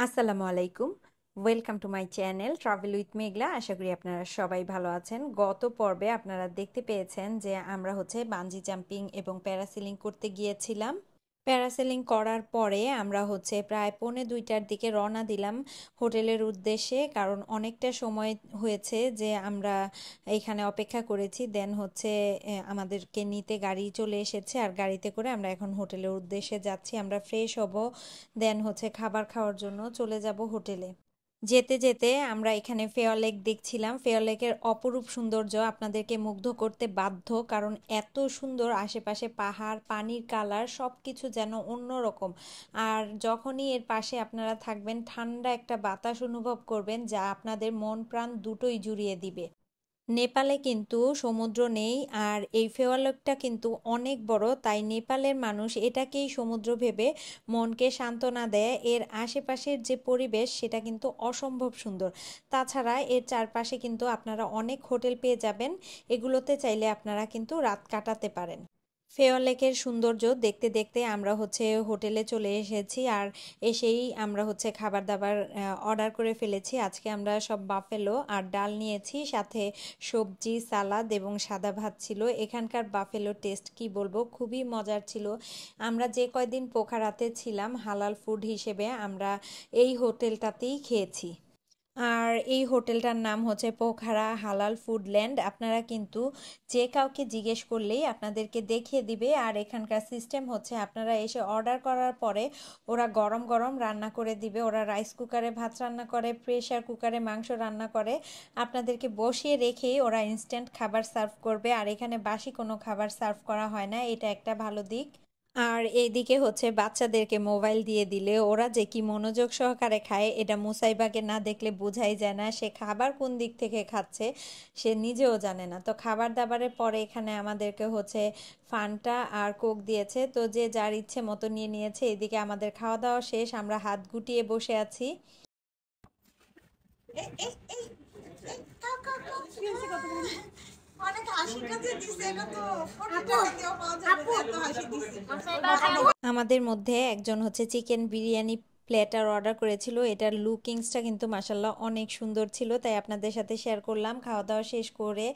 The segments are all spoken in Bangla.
আসসালামু আলাইকুম। Welcome to my channel travel with Meghla. আশা করি আপনারা সবাই ভালো আছেন। গত পর্বে আপনারা দেখতে পেয়েছেন যে আমরা বানজি জাম্পিং এবং প্যারাসেলিং করতে গিয়েছিলাম। প্যারাসেলিং করার পরে আমরা প্রায় পৌনে 2টার দিকে রওনা দিলাম হোটেলের উদ্দেশ্যে, কারণ অনেকটা সময় হয়েছে যে আমরা এখানে অপেক্ষা করেছি। দেন আমাদেরকে নিতে গাড়ি চলে এসেছে, আর গাড়িতে করে আমরা এখন হোটেলের উদ্দেশ্যে যাচ্ছি। আমরা ফ্রেশ হব, দেন খাবার খাওয়ার জন্য চলে যাব হোটেলে। যেতে যেতে আমরা এখানে ফেয়ার লেক দেখছিলাম। ফেয়ার লেকের অপরূপ সৌন্দর্য আপনাদেরকে মুগ্ধ করতে বাধ্য, কারণ এত সুন্দর আশেপাশে পাহাড়, পানির কালার সব কিছু যেন অন্যরকম। আর যখনই এর পাশে আপনারা থাকবেন, ঠান্ডা একটা বাতাস অনুভব করবেন যা আপনাদের মন প্রাণ দুটোই জুড়িয়ে দিবে। নেপালে কিন্তু সমুদ্র নেই, আর এই ফেওয়ালকটা কিন্তু অনেক বড়, তাই নেপালের মানুষ এটাকেই সমুদ্র ভেবে মনকে সান্ত্বনা দেয়। এর আশেপাশের যে পরিবেশ সেটা কিন্তু অসম্ভব সুন্দর। তাছাড়া এর চারপাশে কিন্তু আপনারা অনেক হোটেল পেয়ে যাবেন, এগুলোতে চাইলে আপনারা কিন্তু রাত কাটাতে পারেন। ফেয়ার লেকের সৌন্দর্য দেখতে দেখতে আমরা হোটেলে চলে এসেছি, আর এসেই আমরা খাবার দাবার অর্ডার করে ফেলেছি। আজকে আমরা সব বাফেলো আর ডাল নিয়েছি, সাথে সবজি, সালাদ এবং সাদা ভাত ছিল। এখানকার বাফেলো টেস্ট কি বলবো, খুবই মজার ছিল। আমরা যে কয়দিন পোখারাতে ছিলাম, হালাল ফুড হিসেবে আমরা এই হোটেলটাতেই খেয়েছি। আর এই হোটেলটার নাম পোখারা হালাল ফুডল্যান্ড। আপনারা কিন্তু যে কাউকে জিজ্ঞেস করলেই আপনাদেরকে দেখিয়ে দিবে। আর এখানকার সিস্টেম আপনারা এসে অর্ডার করার পরে ওরা গরম গরম রান্না করে দিবে। ওরা রাইস কুকারে ভাত রান্না করে, প্রেশার কুকারে মাংস রান্না করে, আপনাদেরকে বসিয়ে রেখেই ওরা ইনস্ট্যান্ট খাবার সার্ভ করবে। আর এখানে বাসি কোনো খাবার সার্ভ করা হয় না, এটা একটা ভালো দিক। আর এইদিকে বাচ্চাদেরকে মোবাইল দিয়ে দিলে ওরা যে কি মনোযোগ সহকারে খায়, এটা মুসাইবাকে না দেখলে বোঝাই যায় না। সে খাবার কোন দিক থেকে খাচ্ছে সে নিজেও জানে না। তো খাবার দাবারের পরে এখানে আমাদেরকে ফান্টা আর কোক দিয়েছে, তো যে যার ইচ্ছে মতো নিয়ে নিয়েছে। এদিকে আমাদের খাওয়া দাওয়া শেষ, আমরা হাত গুটিয়ে বসে আছি। অনেক হাসি কাছে দিছে, এটা তো 40 টাকা দিয়েও পাওয়া যাবে না, এত হাসি দিছে। আমাদের মধ্যে একজন চিকেন বিরিয়ানি প্ল্যাটার অর্ডার করেছিল। এটার লুকিংসটা কিন্তু মাসাল্লাহ অনেক সুন্দর ছিল, তাই আপনাদের সাথে শেয়ার করলাম। খাওয়া দাওয়া শেষ করে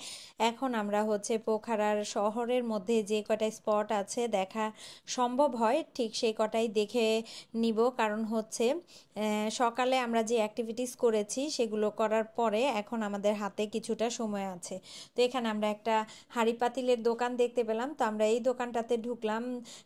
এখন আমরা পোখারার শহরের মধ্যে যে কটাই স্পট আছে দেখা সম্ভব হয় ঠিক সেই কটাই দেখে নিব, কারণ সকালে আমরা যে অ্যাক্টিভিটিস করেছি সেগুলো করার পরে এখন আমাদের হাতে কিছুটা সময় আছে। তো এখানে আমরা একটা হাঁড়ি পাতিলের দোকান দেখতে পেলাম, তো আমরা এই দোকানটাতে ঢুকলাম,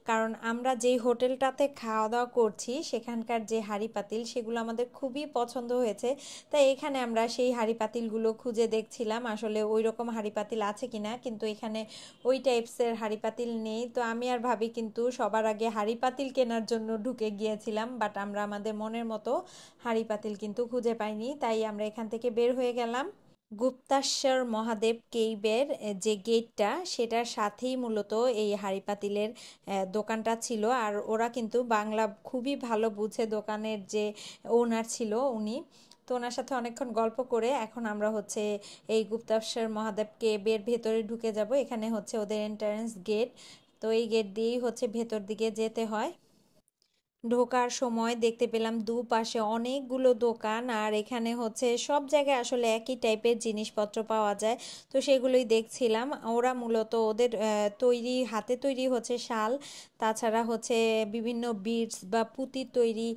কারণ আমরা যেই হোটেলটাতে খাওয়া দাওয়া করছি সেখানকার যে হাঁড়ি পাতিল সেগুলো আমাদের খুবই পছন্দ হয়েছে। তাই এখানে আমরা সেই হাঁড়ি পাতিলগুলো খুঁজে দেখছিলাম আসলে ওই রকম হাঁড়ি পাতিল আছে কিনা, কিন্তু এখানে ওই টাইপসের হাঁড়ি পাতিল নেই। তো আমি আর ভাবি কিন্তু সবার আগে হাঁড়ি পাতিল কেনার জন্য ঢুকে গিয়েছিলাম, বাট আমরা আমাদের মনের মতো হাঁড়ি পাতিল কিন্তু খুঁজে পাইনি, তাই আমরা এখান থেকে বের হয়ে গেলাম। গুপ্তাশ্বর মহাদেব কেইবের যে গেটটা সেটার সাথেই মূলত এই হাঁড়ি পাতিলের দোকানটা ছিল। আর ওরা কিন্তু বাংলা খুবই ভালো বুঝে, দোকানের যে ওনার ছিল উনি। তো ওনার সাথে অনেকক্ষণ গল্প করে এখন আমরা এই গুপ্তাশ্বর মহাদেব কেবের ভেতরে ঢুকে যাব। এখানে ওদের এন্ট্রান্স গেট, তো এই গেট দিয়েই ভেতর দিকে যেতে হয়। ঢোকার সময় দেখতে পেলাম দুপাশে অনেকগুলো দোকান, আর এখানে সব জায়গায় আসলে একই টাইপের জিনিসপত্র পাওয়া যায়। তো সেগুলোই দেখছিলাম। ওরা মূলত ওদের তৈরি হাতে তৈরি শাল, তাছাড়া বিভিন্ন বিডস বা পুঁতির তৈরি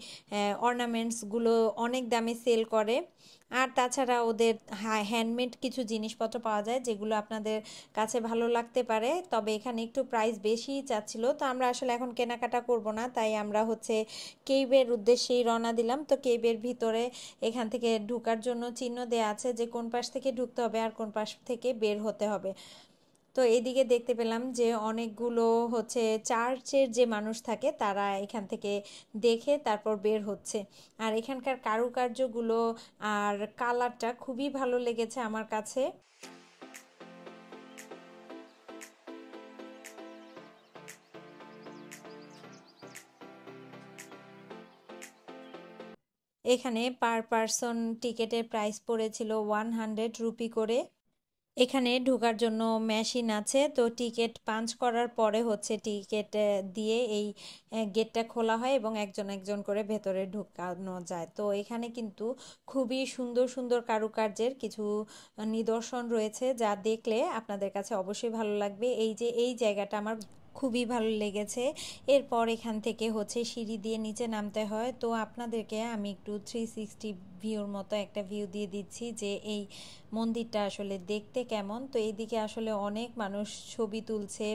অর্নামেন্টসগুলো অনেক দামে সেল করে। আর তাছাড়া ওদের হ্যান্ডমেড কিছু জিনিসপত্র পাওয়া যায় যেগুলো আপনাদের কাছে ভালো লাগতে পারে, তবে এখানে একটু প্রাইস বেশিই চাচ্ছিল। তো আমরা আসলে এখন কেনাকাটা করব না, তাই আমরা কেইবের উদ্দেশ্যেই রওনা দিলাম। তো কেইবের ভিতরে এখান থেকে ঢোকার জন্য চিহ্ন দেয়া আছে যে কোন পাশ থেকে ঢুকতে হবে আর কোন পাশ থেকে বের হতে হবে। তো এদিকে দেখতে পেলাম যে অনেকগুলো চার্চের যে মানুষ থাকে তারা এখান থেকে দেখে তারপর বের হচ্ছে। আর এখানকার কারুকার্যগুলো আর কালারটা খুবই ভালো লেগেছে আমার কাছে। এখানে পার পারসন টিকেটের প্রাইস পড়েছিল 100 রুপি করে। এখানে ঢোকার জন্য মেশিন আছে, তো টিকিট পাঞ্চ করার পরে হচ্ছে টিকিট দিয়ে এই গেটটা খোলা হয় এবং একজন একজন করে ভেতরে ঢুকানো যায়। তো এখানে কিন্তু খুবই সুন্দর সুন্দর কারুকার্যের কিছু নিদর্শন রয়েছে, যা দেখলে আপনাদের কাছে অবশ্যই ভালো লাগবে। এই যে এই জায়গাটা আমার খুবই ভালো লেগেছে। এরপর এখান থেকে হচ্ছে সিঁড়ি দিয়ে নিচে নামতে হয়। তো আপনাদেরকে আমি একটু 360 ভিউর মতো একটা ভিউ দিয়ে দিচ্ছি যে এই মন্দিরটা আসলে দেখতে কেমন। তো এইদিকে আসলে অনেক মানুষ ছবি তুলছে,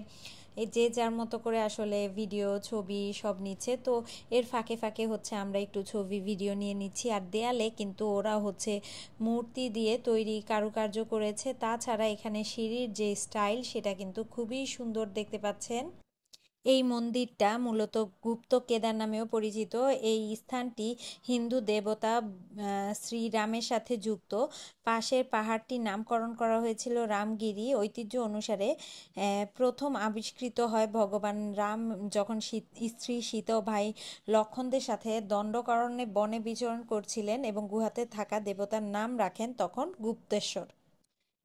এই যে যার মতো করে আসলে ভিডিও ছবি সব নিচ্ছে। তো এর ফাঁকে ফাঁকে হচ্ছে আমরা একটু ছবি ভিডিও নিয়ে নিচ্ছি। আর দেয়ালে কিন্তু ওরা হচ্ছে মূর্তি দিয়ে তৈরি কারুকার্য করেছে। তাছাড়া এখানে সিঁড়ির যে স্টাইল সেটা কিন্তু খুবই সুন্দর দেখতে পাচ্ছেন। এই মন্দিরটা মূলত গুপ্ত কেদার নামেও পরিচিত। এই স্থানটি হিন্দু দেবতা শ্রীরামের সাথে যুক্ত। পাশের পাহাড়টির নামকরণ করা হয়েছিল রামগিরি। ঐতিহ্য অনুসারে প্রথম আবিষ্কৃত হয় ভগবান রাম যখন স্ত্রী সীতা ও ভাই লক্ষণদের সাথে দণ্ডকারণ্যে বনে বিচরণ করছিলেন এবং গুহাতে থাকা দেবতার নাম রাখেন তখন গুপ্তেশ্বর।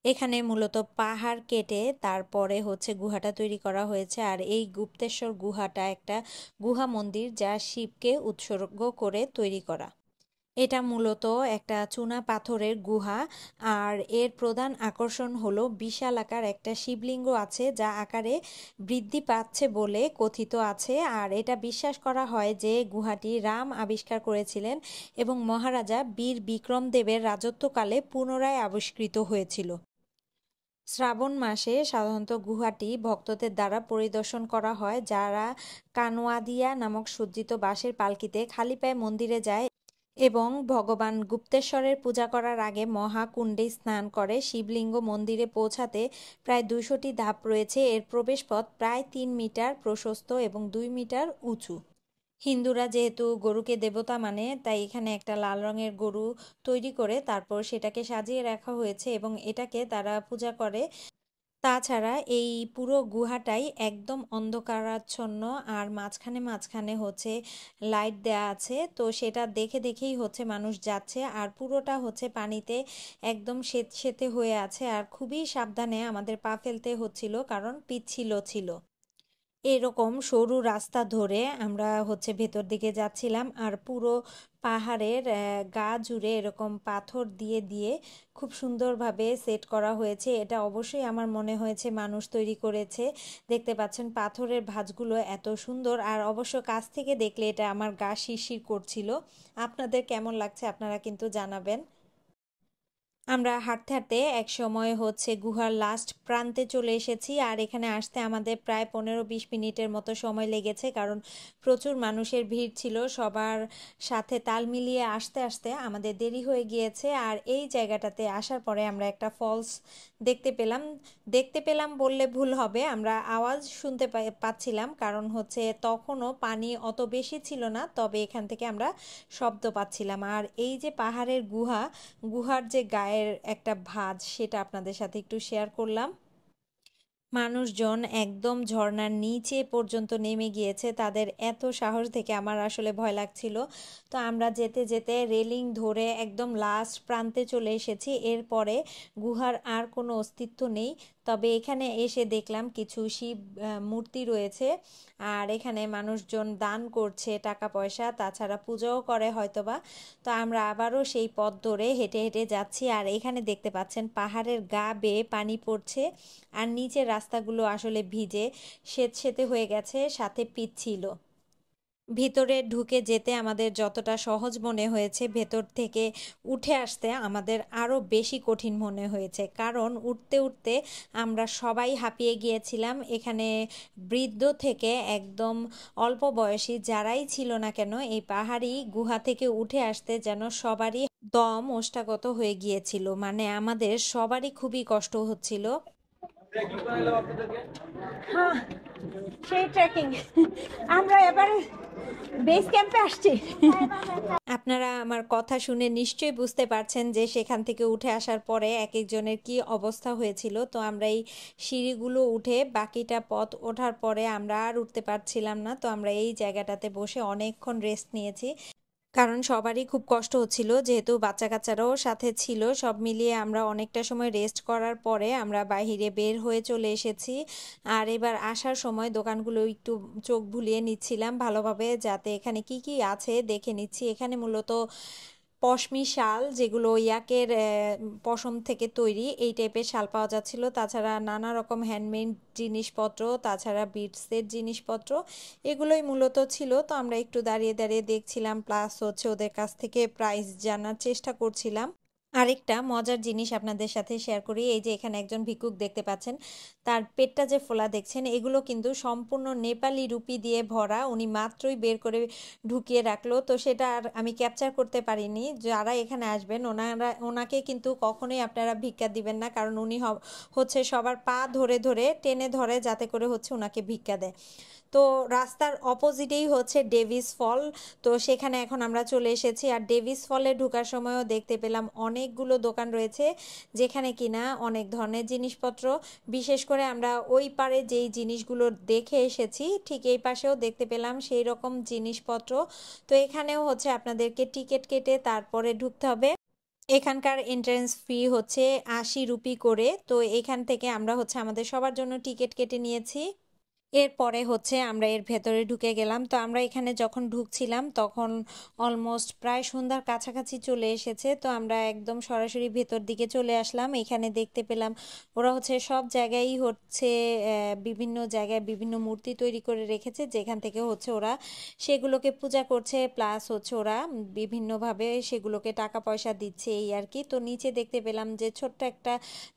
এখানে মূলত পাহাড় কেটে তারপরে হচ্ছে গুহাটা তৈরি করা হয়েছে। আর এই গুপ্তেশ্বর গুহাটা একটা গুহা মন্দির যা শিবকে উৎসর্গ করে তৈরি করা। এটা মূলত একটা চুনা পাথরের গুহা। আর এর প্রধান আকর্ষণ হলো বিশাল আকার একটা শিবলিঙ্গ আছে, যা আকারে বৃদ্ধি পাচ্ছে বলে কথিত আছে। আর এটা বিশ্বাস করা হয় যে গুহাটি রাম আবিষ্কার করেছিলেন এবং মহারাজা বীর বিক্রম দেবের রাজত্বকালে পুনরায় আবিষ্কৃত হয়েছিল। শ্রাবণ মাসে সাধারণত গুহাটি ভক্তদের দ্বারা পরিদর্শন করা হয়, যারা কানওয়াদিয়া নামক সজ্জিত বাঁশের পালকিতে খালি পায়ে মন্দিরে যায় এবং ভগবান গুপ্তেশ্বরের পূজা করার আগে মহাকুণ্ডে স্নান করে। শিবলিঙ্গ মন্দিরে পৌঁছাতে প্রায় 200টি ধাপ রয়েছে। এর প্রবেশপথ প্রায় 3 মিটার প্রশস্ত এবং 2 মিটার উঁচু। হিন্দুরা যেহেতু গরুকে দেবতা মানে, তাই এখানে একটা লাল রঙের গরু তৈরি করে তারপর সেটাকে সাজিয়ে রাখা হয়েছে এবং এটাকে তারা পূজা করে। তাছাড়া এই পুরো গুহাটাই একদম অন্ধকারাচ্ছন্ন, আর মাঝখানে মাঝখানে হচ্ছে লাইট দেয়া আছে। তো সেটা দেখে দেখেই হচ্ছে মানুষ যাচ্ছে। আর পুরোটা হচ্ছে পানিতে একদম সেতে হয়ে আছে, আর খুবই সাবধানে আমাদের পা ফেলতে হচ্ছিল কারণ পিচ্ছিল ছিল। এরকম সরু রাস্তা ধরে আমরা হচ্ছে ভেতর দিকে যাচ্ছিলাম। আর পুরো পাহাড়ের গা জুড়ে এরকম পাথর দিয়ে দিয়ে খুব সুন্দরভাবে সেট করা হয়েছে। এটা অবশ্যই আমার মনে হয়েছে মানুষ তৈরি করেছে। দেখতে পাচ্ছেন পাথরের ভাঁজগুলো এত সুন্দর, আর অবশ্য কাছ থেকে দেখলে এটা আমার গা শিরশির করছিল। আপনাদের কেমন লাগছে আপনারা কিন্তু জানাবেন। আমরা হাঁটতে হাঁটতে এক সময় হচ্ছে গুহার লাস্ট প্রান্তে চলে এসেছি। আর এখানে আসতে আমাদের প্রায় 15-20 মিনিটের মতো সময় লেগেছে, কারণ প্রচুর মানুষের ভিড় ছিল। সবার সাথে তাল মিলিয়ে আসতে আসতে আমাদের দেরি হয়ে গিয়েছে। আর এই জায়গাটাতে আসার পরে আমরা একটা ফলস দেখতে পেলাম বললে ভুল হবে, আমরা আওয়াজ শুনতে পাচ্ছিলাম, কারণ হচ্ছে তখনও পানি অত বেশি ছিল না, তবে এখান থেকে আমরা শব্দ পাচ্ছিলাম। আর এই যে পাহাড়ের গুহার যে গায়ের একটা ভাঁজ, সেটা আপনাদের সাথে একটু শেয়ার করলাম। মানুষজন একদম ঝর্ণার নিচে পর্যন্ত নেমে গিয়েছে, তাদের এত সাহস দেখে আমার আসলে ভয় লাগছিল। তো আমরা যেতে যেতে রেলিং ধরে একদম লাস্ট প্রান্তে চলে এসেছি। এরপরে গুহার আর কোনো অস্তিত্ব নেই, তবে এখানে এসে দেখলাম কিছু শিব মূর্তি রয়েছে। আর এখানে মানুষজন দান করছে টাকা পয়সা, তাছাড়া পূজাও করে হয়তোবা। তো আমরা আবারও সেই পথ ধরে হেঁটে হেঁটে যাচ্ছি। আর এখানে দেখতে পাচ্ছেন পাহাড়ের গা বেয়ে পানি পড়ছে, আর নিচের রাস্তাগুলো আসলে ভিজে সেতসেতে হয়ে গেছে, সাথে পিচ্ছিল। ভিতরে ঢুকে যেতে আমাদের যতটা সহজ মনে হয়েছে, ভেতর থেকে উঠে আসতে আমাদের আরও বেশি কঠিন মনে হয়েছে, কারণ উঠতে উঠতে আমরা সবাই হাঁপিয়ে গিয়েছিলাম। এখানে বৃদ্ধ থেকে একদম অল্প বয়সী যারাই ছিল না কেন, এই পাহাড়ি গুহা থেকে উঠে আসতে যেন সবারই দম ওষ্ঠাগত হয়ে গিয়েছিল। মানে আমাদের সবারই খুবই কষ্ট হচ্ছিল। হ্যাঁ, সেই ট্রেকিং আমরা এবারে বেস ক্যাম্পে আসছি। আপনারা আমার কথা শুনে নিশ্চয়ই বুঝতে পারছেন যে সেখান থেকে উঠে আসার পরে এক একজনের কি অবস্থা হয়েছিল। তো আমরা এই সিঁড়িগুলো উঠে বাকিটা পথ ওঠার পরে আমরা আর উঠতে পারছিলাম না, তো আমরা এই জায়গাটাতে বসে অনেকক্ষণ রেস্ট নিয়েছি, কারণ সবারই খুব কষ্ট হচ্ছিল, যেহেতু বাচ্চা-কাচ্চারাও সাথে ছিল। সব মিলিয়ে আমরা অনেকটা সময় রেস্ট করার পরে আমরা বাহিরে বের হয়ে চলে এসেছি। আর এবার আসার সময় দোকানগুলো একটু চোখ বুলিয়ে নিচ্ছিলাম ভালোভাবে, যাতে এখানে কি, কি আছে দেখে নিচ্ছি। এখানে মূলত পশমি শাল, যেগুলো ইয়াকের পশম থেকে তৈরি, এই টাইপের শাল পাওয়া যাচ্ছিল। তাছাড়া নানা রকম হ্যান্ডমেড জিনিসপত্র, তাছাড়া বিডসের জিনিসপত্র, এগুলোই মূলত ছিল। তো আমরা একটু দাঁড়িয়ে দাঁড়িয়ে দেখছিলাম, প্লাস হচ্ছে ওদের কাছ থেকে প্রাইস জানার চেষ্টা করছিলাম। আরেকটা মজার জিনিস আপনাদের সাথে শেয়ার করি। এই যে এখানে একজন ভিক্ষুক দেখতে পাচ্ছেন, তার পেটটা যে ফোলা দেখছেন, এগুলো কিন্তু সম্পূর্ণ নেপালি রুপি দিয়ে ভরা। উনি মাত্রই বের করে ঢুকিয়ে রাখলো, তো সেটা আর আমি ক্যাপচার করতে পারিনি। যারা এখানে আসবেন ওনাকে কিন্তু কখনোই আপনারা ভিক্ষা দিবেন না, কারণ উনি হচ্ছে সবার পা ধরে ধরে টেনে ধরে, যাতে করে হচ্ছে ওনাকে ভিক্ষা দেয়। তো রাস্তার অপোজিটেই হচ্ছে ডেভিস ফল। তো সেখানে এখন আমরা চলে এসেছি। আর ডেভিস ফলে ঢোকার সময়ও দেখতে পেলাম অনেকগুলো দোকান রয়েছে, যেখানে কিনা অনেক ধরনের জিনিসপত্র। বিশেষ করে আমরা ওই পারে যেই জিনিসগুলো দেখে এসেছি, ঠিক এই পাশেও দেখতে পেলাম সেই রকম জিনিসপত্র। তো এখানেও হচ্ছে আপনাদেরকে টিকিট কেটে তারপরে ঢুকতে হবে। এখানকার এন্ট্রেন্স ফি হচ্ছে 80 রুপি করে। তো এখান থেকে আমরা হচ্ছে আমাদের সবার জন্য টিকিট কেটে নিয়েছি। এরপরে হচ্ছে আমরা এর ভেতরে ঢুকে গেলাম। তো আমরা এখানে যখন ঢুকছিলাম তখন অলমোস্ট প্রায় সন্ধ্যার কাছাকাছি চলে এসেছে। তো আমরা একদম সরাসরি ভেতর দিকে চলে আসলাম। এখানে দেখতে পেলাম ওরা হচ্ছে সব জায়গায় হচ্ছে বিভিন্ন জায়গায় বিভিন্ন মূর্তি তৈরি করে রেখেছে, যেখান থেকে হচ্ছে ওরা সেগুলোকে পূজা করছে, প্লাস হচ্ছে ওরা বিভিন্নভাবে সেগুলোকে টাকা পয়সা দিচ্ছে, এই আর কি। তো নিচে দেখতে পেলাম যে ছোট্ট একটা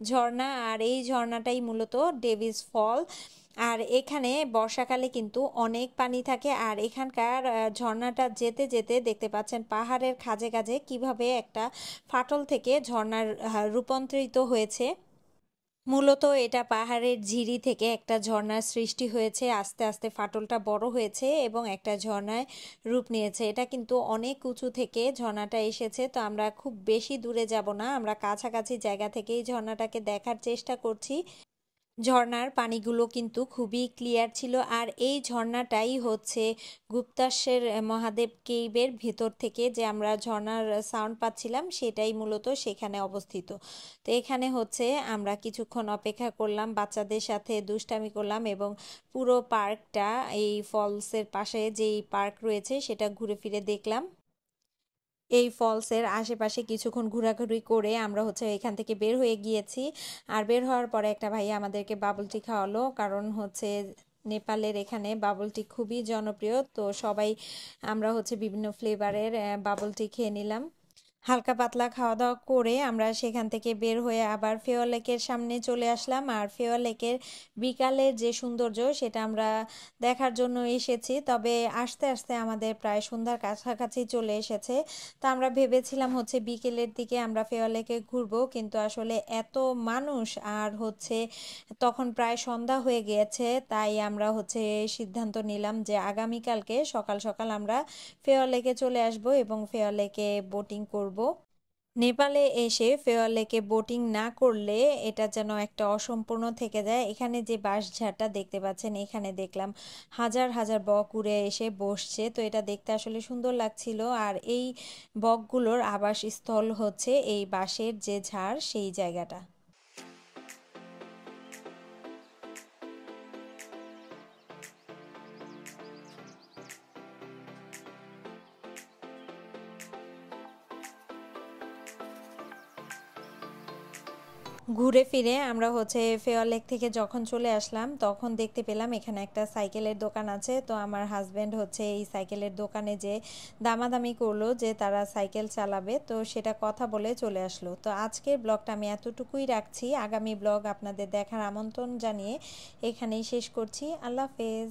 ঝর্ণা, আর এই ঝর্ণাটাই মূলত ডেভিস ফল। আর এখানে বর্ষাকালে কিন্তু অনেক পানি থাকে। আর এখানকার ঝর্ণাটা যেতে যেতে দেখতে পাচ্ছেন পাহাড়ের খাঁজে খাঁজে কিভাবে একটা ফাটল থেকে ঝর্ণার রূপান্তরিত হয়েছে। মূলত এটা পাহাড়ের ঝিরি থেকে একটা ঝর্ণার সৃষ্টি হয়েছে, আস্তে আস্তে ফাটলটা বড় হয়েছে এবং একটা ঝর্ণায় রূপ নিয়েছে। এটা কিন্তু অনেক উঁচু থেকে ঝর্ণাটা এসেছে। তো আমরা খুব বেশি দূরে যাব না, আমরা কাছাকাছি জায়গা থেকেই ঝর্ণাটাকে দেখার চেষ্টা করছি। ঝর্ণার পানিগুলো কিন্তু খুবই ক্লিয়ার ছিল। আর এই ঝর্ণাটাই হচ্ছে গুপ্তাশ্বের মহাদেব কেইবের ভিতর থেকে যে আমরা ঝর্ণার সাউন্ড পাচ্ছিলাম, সেটাই মূলত সেখানে অবস্থিত। তো এখানে হচ্ছে আমরা কিছুক্ষণ অপেক্ষা করলাম, বাচ্চাদের সাথে দুষ্টামি করলাম এবং পুরো পার্কটা, এই ফলসের পাশে যেই পার্ক রয়েছে সেটা ঘুরে ফিরে দেখলাম। এই ফলসের আশেপাশে কিছুক্ষণ ঘোরাঘুরি করে আমরা হচ্ছে এখান থেকে বের হয়ে গিয়েছি। আর বের হওয়ার পরে একটা ভাইয়া আমাদেরকে বাবল টি খাওয়ালো, কারণ হচ্ছে নেপালের এখানে বাবল টি খুবই জনপ্রিয়। তো সবাই আমরা হচ্ছে বিভিন্ন ফ্লেভারের বাবল টি খেয়ে নিলাম। হালকা পাতলা খাওয়া দাওয়া করে আমরা সেখান থেকে বের হয়ে আবার ফেওয়া লেকের সামনে চলে আসলাম। আর ফেওয়া লেকের বিকালের যে সৌন্দর্য, সেটা আমরা দেখার জন্য এসেছি। তবে আস্তে আস্তে আমাদের প্রায় সন্ধ্যার কাছাকাছি চলে এসেছে। তো আমরা ভেবেছিলাম হচ্ছে বিকেলের দিকে আমরা ফেওয়া লেকে ঘুরবো, কিন্তু আসলে এত মানুষ আর হচ্ছে তখন প্রায় সন্ধ্যা হয়ে গিয়েছে। তাই আমরা হচ্ছে সিদ্ধান্ত নিলাম যে আগামীকালকে সকাল সকাল আমরা ফেওয়া লেকে চলে আসব এবং ফেওয়া লেকে বোটিং করব। নেপালে এসে ফেওয়া লেকে বোটিং না করলে এটা যেন একটা অসম্পূর্ণ থেকে যায়। এখানে যে বাঁশঝাড়টা দেখতে পাচ্ছেন, এখানে দেখলাম হাজার হাজার বক উড়ে এসে বসছে। তো এটা দেখতে আসলে সুন্দর লাগছিল। আর এই বকগুলোর আবাসস্থল হচ্ছে এই বাঁশের যে ঝাড়, সেই জায়গাটা। ঘুরে ফিরে আমরা হচ্ছে ফেওয়া লেক থেকে যখন চলে আসলাম, তখন দেখতে পেলাম এখানে একটা সাইকেলের দোকান আছে। তো আমার হাজব্যান্ড হচ্ছে এই সাইকেলের দোকানে যে দামাদামি করলো যে তারা সাইকেল চালাবে, তো সেটা কথা বলে চলে আসলো। তো আজকের ব্লগটা আমি এতটুকুই রাখছি। আগামী ব্লগ আপনাদের দেখার আমন্ত্রণ জানিয়ে এখানেই শেষ করছি। আল্লাহ হাফেজ।